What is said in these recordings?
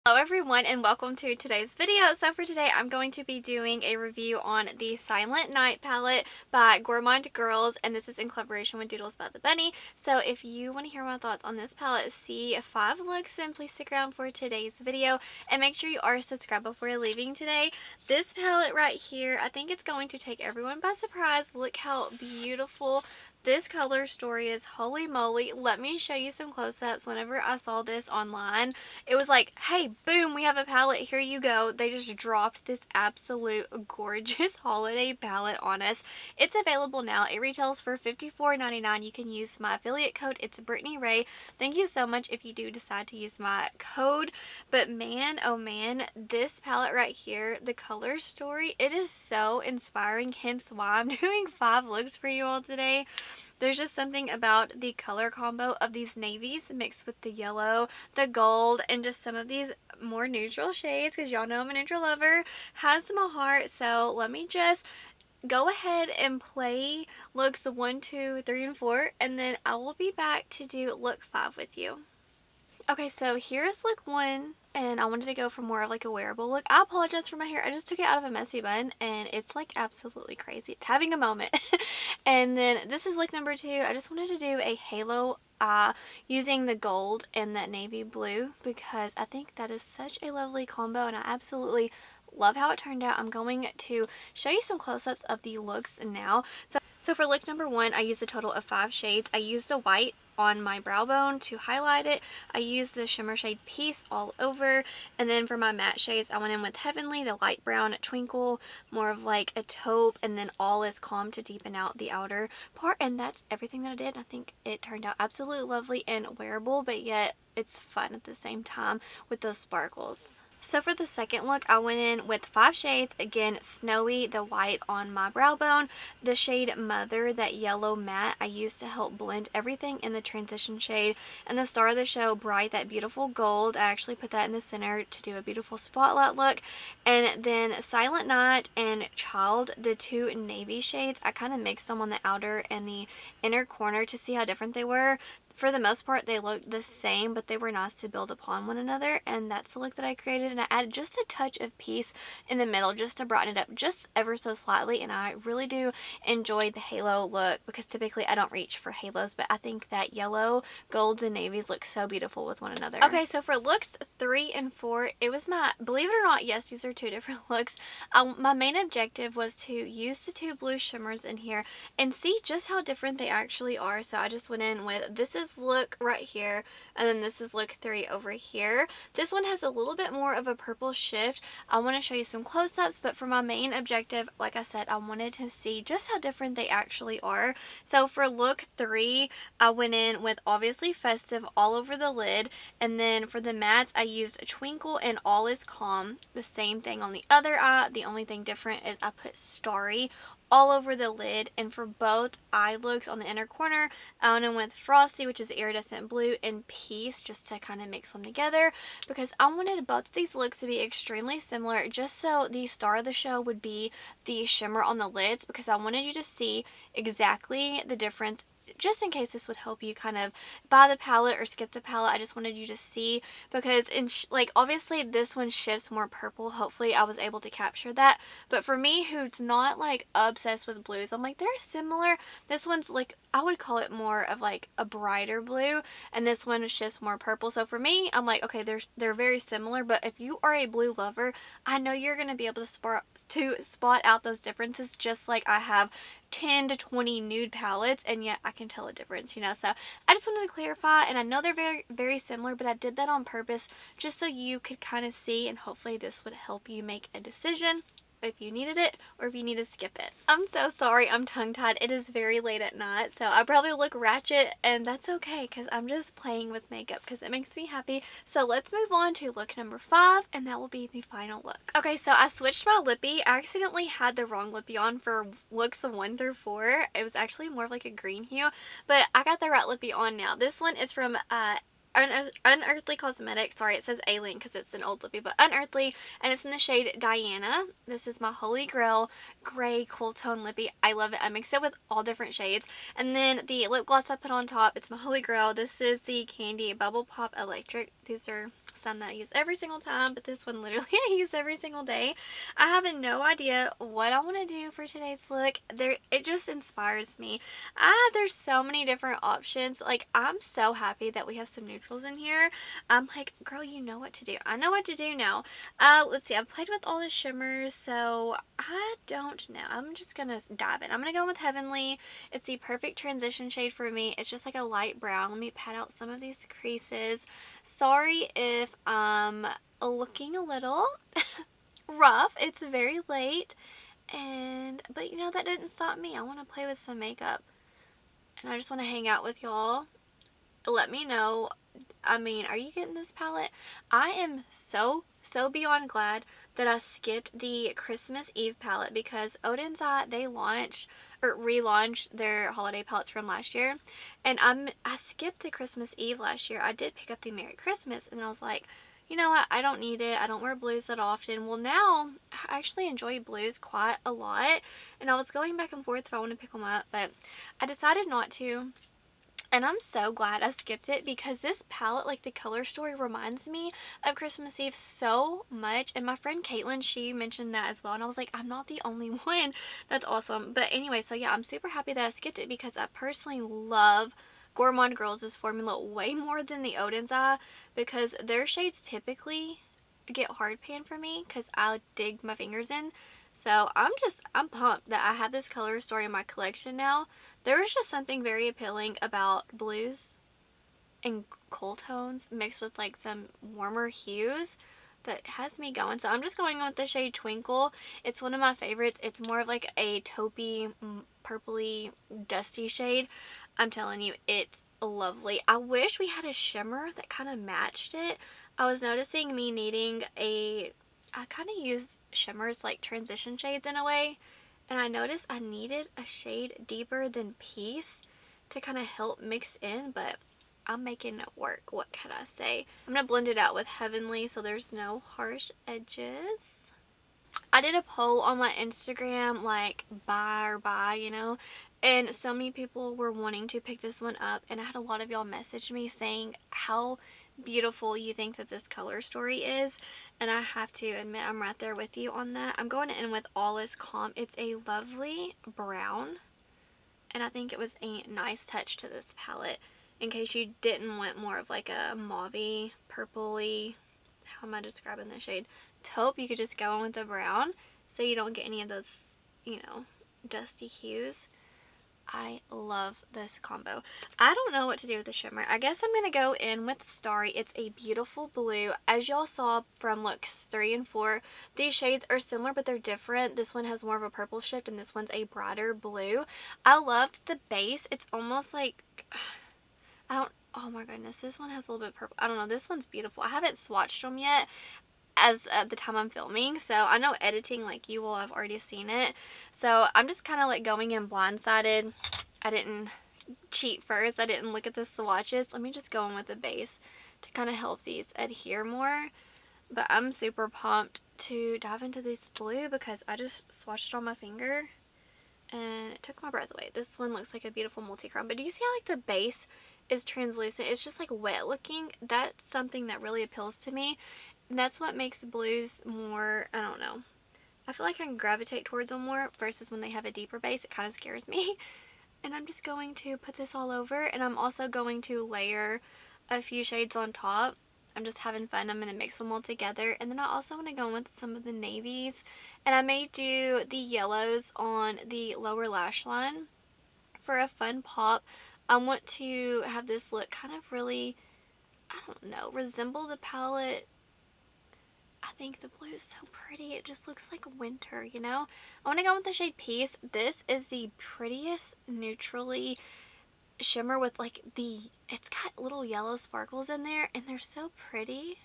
Hello everyone and welcome to today's video. So for today I'm going to be doing a review on the Silent Night palette by Gourmande Girls, and this is in collaboration with Doodles by the Bunny. So if you want to hear my thoughts on this palette, see 5 looks, and please stick around for today's video and make sure you are subscribed before leaving today. This palette right here, I think it's going to take everyone by surprise. Look how beautiful this color story is. Holy moly. Let me show you some close-ups. Whenever I saw this online, it was like, hey, boom, we have a palette, here you go. They just dropped this absolute gorgeous holiday palette on us. It's available now. It retails for $54.99. You can use my affiliate code. It's BRITTANYRAE. Thank you so much if you do decide to use my code. But man, oh man, this palette right here, the color story, it is so inspiring, hence why I'm doing 5 looks for you all today. There's just something about the color combo of these navies mixed with the yellow, the gold, and just some of these more neutral shades, because y'all know I'm a neutral lover, has my heart. So let me just go ahead and play looks 1, 2, 3, and 4, and then I will be back to do look 5 with you. Okay, so here's look 1, and I wanted to go for more of like a wearable look. I apologize for my hair. I just took it out of a messy bun and it's like absolutely crazy. It's having a moment. And then this is look number 2. I just wanted to do a halo eye using the gold and that navy blue because I think that is such a lovely combo and I absolutely love how it turned out. I'm going to show you some close-ups of the looks now. So for look number 1, I used a total of 5 shades. I used the white on my brow bone to highlight it. I used the shimmer shade Peace all over, and then for my matte shades I went in with Heavenly, the light brown Twinkle, more of like a taupe, and then All is Calm to deepen out the outer part. And that's everything that I did. I think it turned out absolutely lovely and wearable, but yet it's fun at the same time with those sparkles. So for the second look, I went in with 5 shades. Again, Snowy, the white on my brow bone, the shade Mother, that yellow matte I used to help blend everything in the transition shade, and the star of the show, Bright, that beautiful gold. I actually put that in the center to do a beautiful spotlight look. And then Silent Night and Child, the 2 navy shades, I kind of mixed them on the outer and the inner corner to see how different they were. For the most part, they looked the same, but they were nice to build upon one another, and that's the look that I created. And I added just a touch of Peace in the middle just to brighten it up just ever so slightly, and I really do enjoy the halo look because typically I don't reach for halos, but I think that yellow, golds, and navies look so beautiful with one another. Okay, so for looks 3 and 4, it was my, believe it or not, yes, these are 2 different looks. My main objective was to use the 2 blue shimmers in here and see just how different they actually are. So I just went in with, this is look right here, and then this is look 3 over here. This one has a little bit more of a purple shift. I want to show you some close-ups, but for my main objective, like I said, I wanted to see just how different they actually are. So for look 3, I went in with obviously Festive all over the lid, and then for the mattes I used Twinkle and All is Calm. The same thing on the other eye. The only thing different is I put Starry all over the lid. And for both eye looks on the inner corner, I went in with Frosty, which is iridescent blue, and Peace, just to kind of mix them together because I wanted both of these looks to be extremely similar, just so the star of the show would be the shimmer on the lids, because I wanted you to see exactly the difference. Just in case this would help you kind of buy the palette or skip the palette, I just wanted you to see, because in like obviously this one shifts more purple. Hopefully I was able to capture that, but for me who's not like obsessed with blues, I'm like, they're similar. This one's like, I would call it more of like a brighter blue, and this one shifts more purple. So for me, I'm like, okay, they're very similar, but if you are a blue lover, I know you're going to be able to spot out those differences, just like I have 10 to 20 nude palettes, and yet I can tell a difference, you know. So I just wanted to clarify, and I know they're very, very similar, but I did that on purpose just so you could kind of see, and hopefully this would help you make a decision if you needed it or if you need to skip it. I'm so sorry, I'm tongue-tied. It is very late at night, so I probably look ratchet, and that's okay because I'm just playing with makeup because it makes me happy. So let's move on to look number 5, and that will be the final look. Okay, so I switched my lippy. I accidentally had the wrong lippy on for looks 1 through 4. It was actually more of like a green hue, but I got the right lippy on now. This one is from Unearthly Cosmetics. Sorry, it says Alien because it's an old lippy, but Unearthly, and it's in the shade Diana. This is my Holy Grail gray cool tone lippy. I love it. I mixed it with all different shades. And then the lip gloss I put on top, it's my Holy Grail. This is the Candy Bubble Pop Electric. These are some that I use every single time, but this one literally I use every single day. I have no idea what I want to do for today's look. It just inspires me. There's so many different options. Like, I'm so happy that we have some neutrals in here. I'm like, girl, you know what to do. I know what to do now. Let's see. I've played with all the shimmers, so I don't know. I'm just gonna dive in. I'm gonna go with Heavenly. It's the perfect transition shade for me. It's just like a light brown. Let me pat out some of these creases. Sorry if I'm looking a little rough. It's very late, but you know, that didn't stop me. I want to play with some makeup, and I just want to hang out with y'all. Let me know. I mean, are you getting this palette? I am so beyond glad that I skipped the Christmas Eve palette, because Odin's Eye, they launched or relaunched their holiday palettes from last year, and I skipped the Christmas Eve last year. I did pick up the Merry Christmas, and I was like, you know what, I don't need it. I don't wear blues that often. Well, now I actually enjoy blues quite a lot, and I was going back and forth if I want to pick them up, but I decided not to. And I'm so glad I skipped it, because this palette, like the color story, reminds me of Christmas Eve so much. And my friend Caitlin, she mentioned that as well. And I was like, I'm not the only one. That's awesome. But anyway, so yeah, I'm super happy that I skipped it, because I personally love Gourmande Girls' formula way more than the Odin's Eye, because their shades typically get hard pan for me because I dig my fingers in. So I'm pumped that I have this color story in my collection now. There's just something very appealing about blues and cool tones mixed with like some warmer hues that has me going. So I'm just going with the shade Twinkle. It's one of my favorites. It's more of like a taupey, purpley, dusty shade. I'm telling you, it's lovely. I wish we had a shimmer that kind of matched it. I was noticing me needing I kind of use shimmers like transition shades in a way, and I noticed I needed a shade deeper than Peace to kind of help mix in, but I'm making it work. What can I say? I'm going to blend it out with Heavenly so there's no harsh edges. I did a poll on my Instagram, like buy or buy, you know, and so many people were wanting to pick this one up, and I had a lot of y'all message me saying how beautiful you think that this color story is, and I have to admit I'm right there with you on that. I'm going in with All Is Calm. It's a lovely brown, and I think it was a nice touch to this palette in case you didn't want more of like a mauvey, purpley, how am I describing the shade? Taupe. You could just go in with the brown so you don't get any of those, you know, dusty hues. I love this combo. I don't know what to do with the shimmer. I guess I'm going to go in with Starry. It's a beautiful blue. As y'all saw from looks 3 and 4, these shades are similar, but they're different. This one has more of a purple shift, and this one's a brighter blue. I loved the base. It's almost like, oh my goodness, this one has a little bit of purple. I don't know. This one's beautiful. I haven't swatched them yet as at the time I'm filming, so I know editing, like, you will have already seen it, so I'm just kind of like going in blindsided. I didn't cheat first. I didn't look at the swatches. Let me just go in with the base to kind of help these adhere more. But I'm super pumped to dive into this blue because I just swatched it on my finger and it took my breath away. This one looks like a beautiful multi-chrome, but do you see how like the base is translucent? It's just like wet looking. That's something that really appeals to me. And that's what makes blues more, I don't know, I feel like I can gravitate towards them more versus when they have a deeper base. It kind of scares me. And I'm just going to put this all over, and I'm also going to layer a few shades on top. I'm just having fun. I'm going to mix them all together. And then I also want to go in with some of the navies. And I may do the yellows on the lower lash line for a fun pop. I want to have this look kind of really, I don't know, resemble the palette. I think the blue is so pretty. It just looks like winter, you know? I want to go with the shade Peace. This is the prettiest neutrally shimmer with like it's got little yellow sparkles in there, and they're so pretty.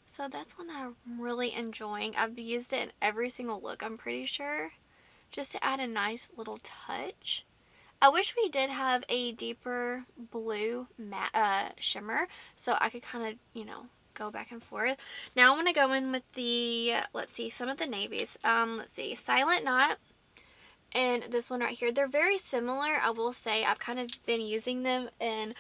So that's one that I'm really enjoying. I've used it in every single look, I'm pretty sure, just to add a nice little touch. I wish we did have a deeper blue matte shimmer so I could kind of, you know, go back and forth. Now I want to go in with the, let's see, some of the navies. Let's see, Silent Night and this one right here. They're very similar, I will say. I've kind of been using them in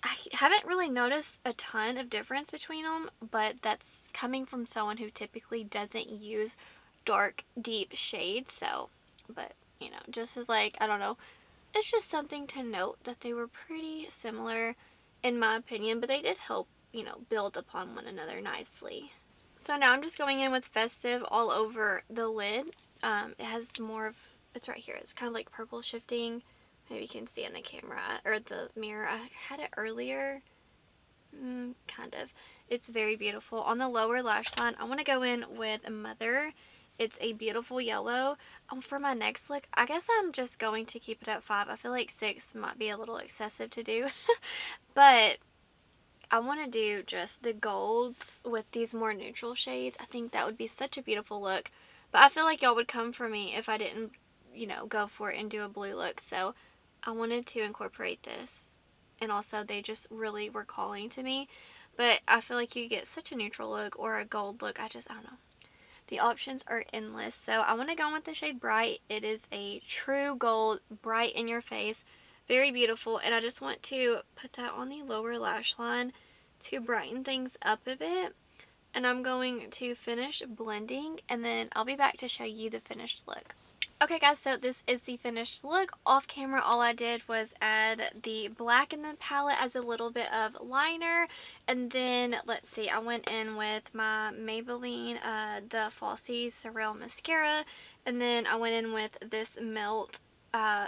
I haven't really noticed a ton of difference between them, but that's coming from someone who typically doesn't use dark, deep shades. So, but, you know, just as like, I don't know, it's just something to note that they were pretty similar in my opinion, but they did help, you know, build upon one another nicely. So now I'm just going in with Festive all over the lid. It has more of, it's right here, it's kind of like purple shifting. Maybe you can see in the camera, or the mirror. I had it earlier. Kind of. It's very beautiful. On the lower lash line, I want to go in with Mother. It's a beautiful yellow. For my next look, I guess I'm just going to keep it at 5. I feel like 6 might be a little excessive to do. But I want to do just the golds with these more neutral shades. I think that would be such a beautiful look. But I feel like y'all would come for me if I didn't, you know, go for it and do a blue look. So I wanted to incorporate this. And also they just really were calling to me. But I feel like you get such a neutral look or a gold look. I don't know. The options are endless. So I want to go in with the shade Bright. It is a true gold, bright in your face. Very beautiful. And I just want to put that on the lower lash line to brighten things up a bit. And I'm going to finish blending, and then I'll be back to show you the finished look. Okay guys, so this is the finished look. Off camera, all I did was add the black in the palette as a little bit of liner. And then, let's see, I went in with my Maybelline, the Falsies Surreal Mascara. And then I went in with this Melt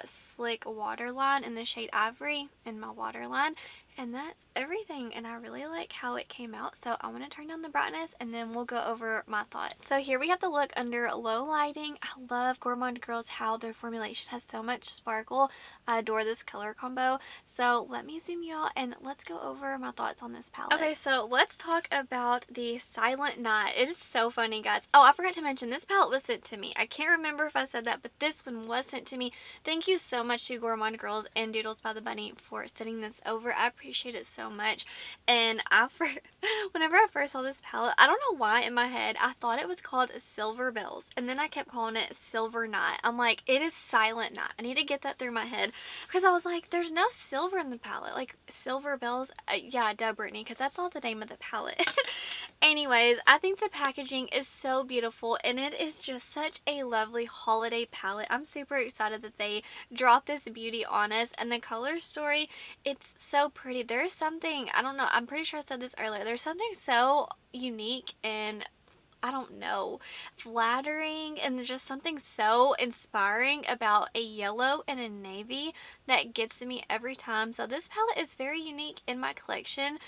Slick Waterline in the shade Ivory in my waterline. And that's everything, and I really like how it came out, so I want to turn down the brightness and then we'll go over my thoughts. So here we have the look under low lighting. I love Gourmande Girls, how their formulation has so much sparkle. I adore this color combo. So let me zoom you out and let's go over my thoughts on this palette. Okay, so let's talk about the Silent Night. It is so funny, guys. Oh, I forgot to mention, this palette was sent to me. I can't remember if I said that, but this one was sent to me. Thank you so much to Gourmande Girls and Doodles by the Bunny for sending this over. I appreciate it so much. And whenever I first saw this palette, I don't know why in my head I thought it was called Silver Bells, and then I kept calling it Silver Night. I'm like, it is Silent Night. I need to get that through my head, because I was like, there's no silver in the palette. Like, Silver Bells, yeah, duh, Brittany, because that's not the name of the palette. Anyways, I think the packaging is so beautiful, and it is just such a lovely holiday palette. I'm super excited that they dropped this beauty on us, and the color story, it's so pretty. There's something, I don't know, I'm pretty sure I said this earlier, there's something so unique and, I don't know, flattering, and just something so inspiring about a yellow and a navy that gets me every time. So this palette is very unique in my collection.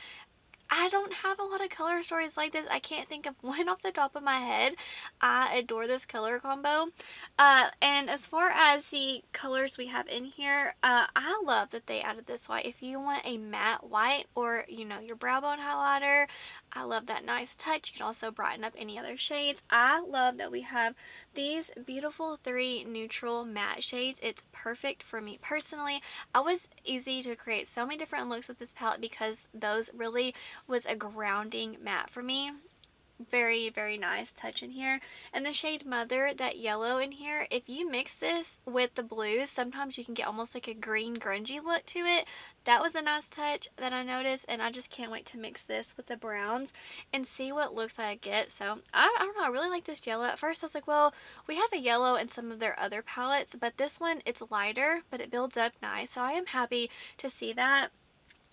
I don't have a lot of color stories like this. I can't think of one off the top of my head. I adore this color combo. And as far as the colors we have in here, I love that they added this white. If you want a matte white or, you know, your brow bone highlighter, I love that nice touch. You can also brighten up any other shades. I love that we have these beautiful 3 neutral matte shades. It's perfect for me personally. I was easy to create so many different looks with this palette because those really was a grounding matte for me. Very, very nice touch in here. And the shade Mother, that yellow in here, if you mix this with the blues, sometimes you can get almost like a green grungy look to it. That was a nice touch that I noticed, and I just can't wait to mix this with the browns and see what looks I get. So I don't know, I really like this yellow. At first I was like, well, we have a yellow in some of their other palettes, but this one, it's lighter, but it builds up nice. So I am happy to see that.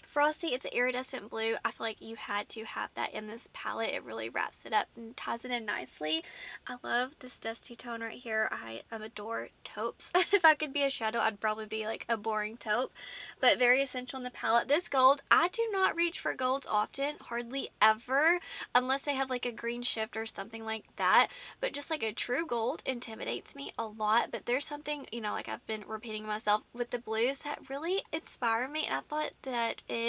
Frosty, it's an iridescent blue. I feel like you had to have that in this palette. It really wraps it up and ties it in nicely. I love this dusty tone right here. I adore taupes. If I could be a shadow, I'd probably be like a boring taupe, but very essential in the palette. This gold, I do not reach for golds often, hardly ever, unless they have like a green shift or something like that, but just like a true gold intimidates me a lot. But there's something, you know, like I've been repeating myself with the blues that really inspire me, and I thought that it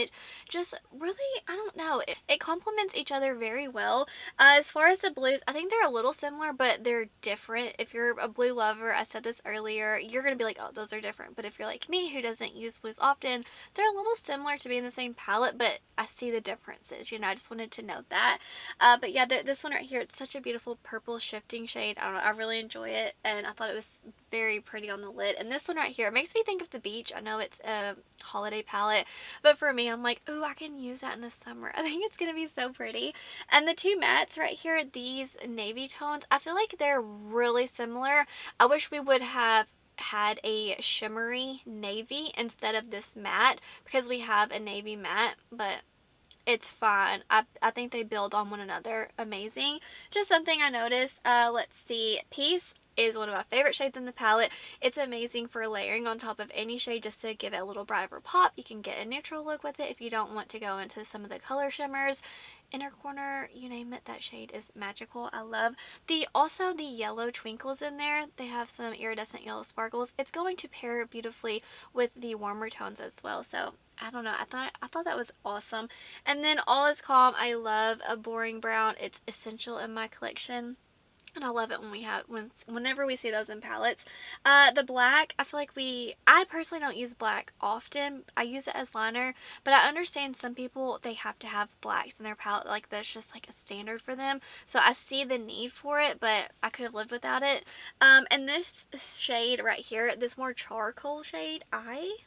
just really, I don't know, it complements each other very well. As far as the blues, I think they're a little similar, but they're different. If you're a blue lover, I said this earlier, you're going to be like, oh, those are different. But if you're like me, who doesn't use blues often, they're a little similar to be in the same palette, but I see the differences. You know, I just wanted to note that. But yeah, this one right here, it's such a beautiful purple shifting shade. I don't know, I really enjoy it, and I thought it was very pretty on the lid. And this one right here, it makes me think of the beach. I know it's a holiday palette, but for me, funny. I'm like, ooh, I can use that in the summer. I think it's going to be so pretty. And the two mattes right here, these navy tones, I feel like they're really similar. I wish we would have had a shimmery navy instead of this matte, because we have a navy matte, but it's fine. I think they build on one another amazing. Just something I noticed. Let's see. Peace is one of my favorite shades in the palette. It's amazing for layering on top of any shade just to give it a little brighter pop. You can get a neutral look with it if you don't want to go into some of the color shimmers. Inner corner, you name it, that shade is magical. I love also the yellow twinkles in there. They have some iridescent yellow sparkles. It's going to pair beautifully with the warmer tones as well. So I don't know. I thought that was awesome. And then All Is Calm. I love a boring brown. It's essential in my collection. And I love it whenever we see those in palettes. The black, I feel like I personally don't use black often. I use it as liner, but I understand some people, they have to have blacks in their palette. Like, that's just like a standard for them. So I see the need for it, but I could have lived without it. And this shade right here, this more charcoal shade, I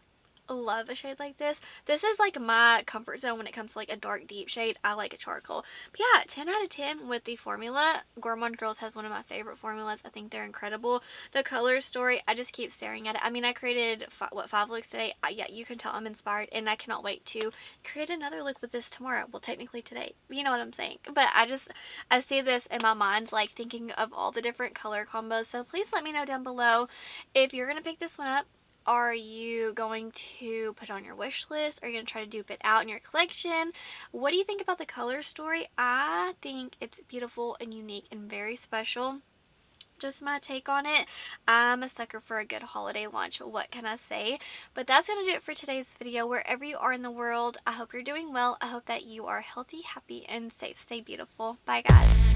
love a shade like this. This is like my comfort zone when it comes to like a dark deep shade. I like a charcoal. But yeah, 10 out of 10 with the formula. Gourmande Girls has one of my favorite formulas. I think they're incredible. The color story, I just keep staring at it. I mean, I created 5 looks today. Yeah, you can tell I'm inspired, and I cannot wait to create another look with this tomorrow. Well, technically today. You know what I'm saying. But I see this in my mind, like thinking of all the different color combos. So please let me know down below if you're going to pick this one up. Are you going to put it on your wish list? Are you going to try to dupe it out in your collection? What do you think about the color story? I think it's beautiful and unique and very special. Just my take on it. I'm a sucker for a good holiday launch. What can I say? But that's going to do it for today's video. Wherever you are in the world, I hope you're doing well. I hope that you are healthy, happy, and safe. Stay beautiful. Bye, guys.